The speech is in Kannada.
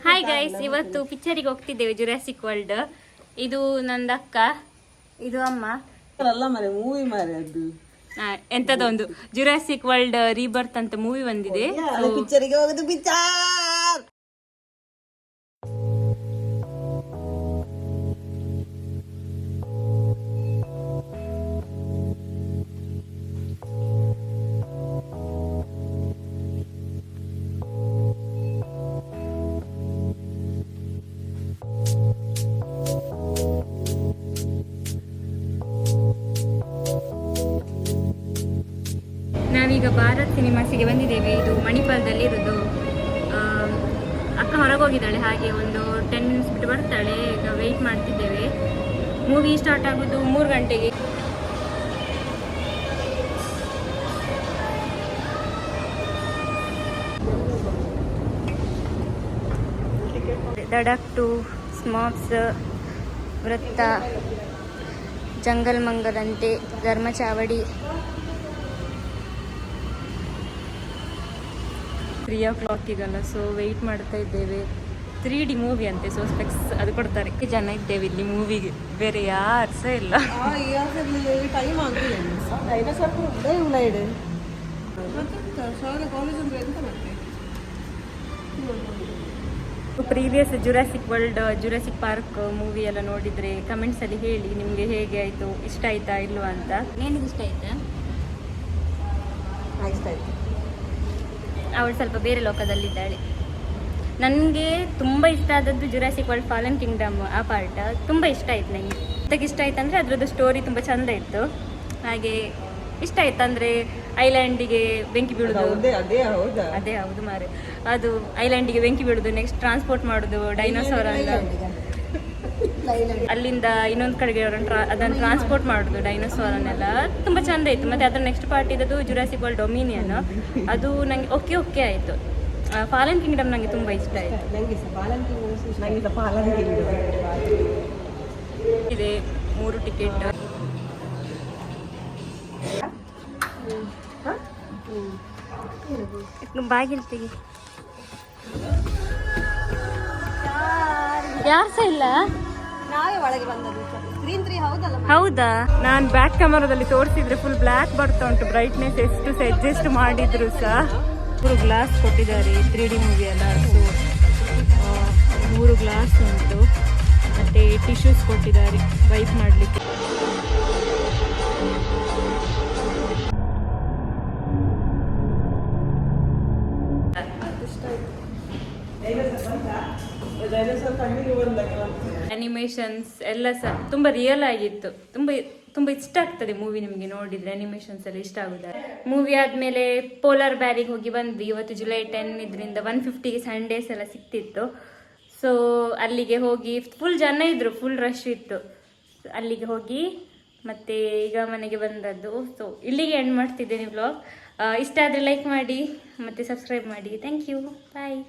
ಹಾಯ್ ಗೈಸ್, ಇವತ್ತು ಪಿಕ್ಚರಿಗೆ ಹೋಗ್ತಿದ್ದೇವೆ ಜುರಾಸಿಕ್ ವರ್ಲ್ಡ್. ಇದು ನಂದ ಅಕ್ಕ, ಇದು ಅಮ್ಮ. ಮೂವಿ ಮಾರೆ ಅದು ಎಂತದೊಂದು ಜುರಾಸಿಕ್ ವರ್ಲ್ಡ್ ರೀಬರ್ತ್ ಅಂತ ಮೂವಿ ಬಂದಿದೆ. ಪಿಕ್ಚರಿಗೆ ಹೋಗುದು ಪಿಕ್ಚರ್. ನಾವೀಗ ಭಾರತ್ ಸಿನಿಮಾಸಿಗೆ ಬಂದಿದ್ದೇವೆ. ಇದು ಮಣಿಪಾಲದಲ್ಲಿ ಇರೋದು. ಅಕ್ಕ ಹೊರಗೋಗಿದ್ದಾಳೆ, ಹಾಗೆ ಒಂದು 10 ಮಿನಿಟ್ಸ್ ಬಿಟ್ಟು ಬರ್ತಾಳೆ. ಈಗ ವೆಯ್ಟ್ ಮಾಡ್ತಿದ್ದೇವೆ. ಮೂವಿ ಸ್ಟಾರ್ಟ್ ಆಗೋದು 3 ಗಂಟೆಗೆ. ದಡಕ್ ಟು ಸ್ಮಾಪ್ಸ್, ವೃತ್ತ, ಜಂಗಲ್ ಮಂಗಲಂತೆ, ಧರ್ಮಚಾವಡಿ. 3 o'clock ಸೊ ವೆಯ್ಟ್ ಮಾಡ್ತಾ ಇದ್ದೇವೆ. 3D ಮೂವಿ ಅಂತೆ, ಸೊ ಸ್ಪೆಕ್ಸ್ ಅದು ಕೊಡ್ತಾರೆ. ಜನ ಇದ್ದೇವೆ ಇಲ್ಲಿ ಮೂವಿಗೆ, ಬೇರೆ ಯಾರು ಸಹ ಇಲ್ಲ. Previous Jurassic world, Jurassic park movie ಎಲ್ಲ ನೋಡಿದರೆ ಕಮೆಂಟ್ಸಲ್ಲಿ ಹೇಳಿ ನಿಮಗೆ ಹೇಗೆ ಆಯಿತು, ಇಷ್ಟ ಆಯ್ತಾ ಇಲ್ವಾ ಅಂತ. ನಿನಗೆ ಇಷ್ಟ ಆಯ್ತಾ? ಇಷ್ಟ ಆಯ್ತು. ಅವಳು ಸ್ವಲ್ಪ ಬೇರೆ ಲೋಕದಲ್ಲಿದ್ದಾಳೆ. ನನಗೆ ತುಂಬ ಇಷ್ಟ ಆದದ್ದು ಜುರಾಸಿಕ್ ವರ್ಲ್ಡ್ ಫಾಲನ್ ಕಿಂಗ್ಡಮ್. ಆ ಪಾರ್ಟ್ ತುಂಬ ಇಷ್ಟ ಆಯ್ತು ನನಗೆ. ಅದಕ್ಕೆ ಇಷ್ಟ ಆಯ್ತು ಅಂದರೆ ಅದರದ್ದು ಸ್ಟೋರಿ ತುಂಬ ಚೆಂದ ಇತ್ತು. ಹಾಗೆ ಇಷ್ಟ ಆಯ್ತು ಅಂದರೆ ಐಲ್ಯಾಂಡಿಗೆ ಬೆಂಕಿ ಬೀಳೋದು, ಅದೇ ಹೌದು ಮಾರೆ, ಅದು ಐಲ್ಯಾಂಡಿಗೆ ಬೆಂಕಿ ಬೀಳೋದು, ನೆಕ್ಸ್ಟ್ ಟ್ರಾನ್ಸ್ಪೋರ್ಟ್ ಮಾಡೋದು ಡೈನೋಸಾರ್ ಅಂತ, ಅಲ್ಲಿಂದ ಇನ್ನೊಂದು ಕಡೆಗೆ ಅದನ್ನು ಟ್ರಾನ್ಸ್ಪೋರ್ಟ್ ಮಾಡೋದು ಡೈನೋಸಾರನ್ನೆಲ್ಲ ತುಂಬ ಚೆಂದ ಇತ್ತು. ಮತ್ತು ಅದರ ನೆಕ್ಸ್ಟ್ ಪಾರ್ಟ್ ಇದ್ದದ್ದು ಜುರಾಸಿಕ್ ವರ್ಲ್ಡ್ ಡೊಮಿನಿಯನ್. ಅದು ನನಗೆ ಓಕೆ ಆಯಿತು. ಫಾಲನ್ ಕಿಂಗ್ಡಮ್ ನನಗೆ ತುಂಬ ಇಷ್ಟ ಆಯಿತು. ಇದೆ 3 ಟಿಕೆಟ್. ಬಾಗಿಲ್ತಿಗೆ ಯಾರು ಸಹ ಇಲ್ಲ. ನಾವೇ ಒಳಗೆ ಬಂದದ್ದು. ಸ್ಕ್ರೀನ್ 3 ಹೌದಲ್ಲ? ಹೌದಾ? ನಾನು ಬ್ಯಾಕ್ ಕ್ಯಾಮರಾದಲ್ಲಿ ತೋರಿಸಿದ್ರೆ ಫುಲ್ ಬ್ಲ್ಯಾಕ್ ಬರ್ತಾ ಉಂಟು. ಬ್ರೈಟ್ನೆಸ್ ಎಷ್ಟು ಸಹ ಅಡ್ಜಸ್ಟ್ ಮಾಡಿದ್ರು ಸಹ. 3 ಗ್ಲಾಸ್ ಕೊಟ್ಟಿದ್ದಾರೆ 3D ಮೂವಿ ಅಲ್ಲ, ಸೊ 3 ಗ್ಲಾಸ್ ಉಂಟು. ಮತ್ತೆ ಟಿಶ್ಯೂಸ್ ಕೊಟ್ಟಿದ್ದಾರೆ ವೈಪ್ ಮಾಡಲಿಕ್ಕೆ. ಅನಿಮೇಷನ್ಸ್ ಎಲ್ಲ ಸಹ ತುಂಬ ರಿಯಲ್ ಆಗಿತ್ತು. ತುಂಬ ಇಷ್ಟ ಆಗ್ತದೆ ಮೂವಿ ನಿಮಗೆ ನೋಡಿದರೆ. ಅನಿಮೇಷನ್ಸ್ ಎಲ್ಲ ಇಷ್ಟ ಆಗುತ್ತಾರೆ. ಮೂವಿ ಆದಮೇಲೆ ಪೋಲಾರ್ ಬ್ಯಾರಿಗೆ ಹೋಗಿ ಬಂದ್ವಿ. ಇವತ್ತು ಜುಲೈ 10 ಇದರಿಂದ 150ಗೆ ಸಂಡೇಸ್ ಎಲ್ಲ ಸಿಕ್ತಿತ್ತು. ಸೊ ಅಲ್ಲಿಗೆ ಹೋಗಿ ಫುಲ್ ಜನ ಇದ್ದರು, ಫುಲ್ ರಶ್ ಇತ್ತು. ಅಲ್ಲಿಗೆ ಹೋಗಿ ಮತ್ತೆ ಈಗ ಮನೆಗೆ ಬಂದದ್ದು. ಸೊ ಇಲ್ಲಿಗೆ ಎಂಡ್ ಮಾಡ್ತಿದ್ದೇನೆ ವ್ಲಾಗ್. ಇಷ್ಟ ಆದರೆ ಲೈಕ್ ಮಾಡಿ ಮತ್ತು ಸಬ್ಸ್ಕ್ರೈಬ್ ಮಾಡಿ. Thank you, bye.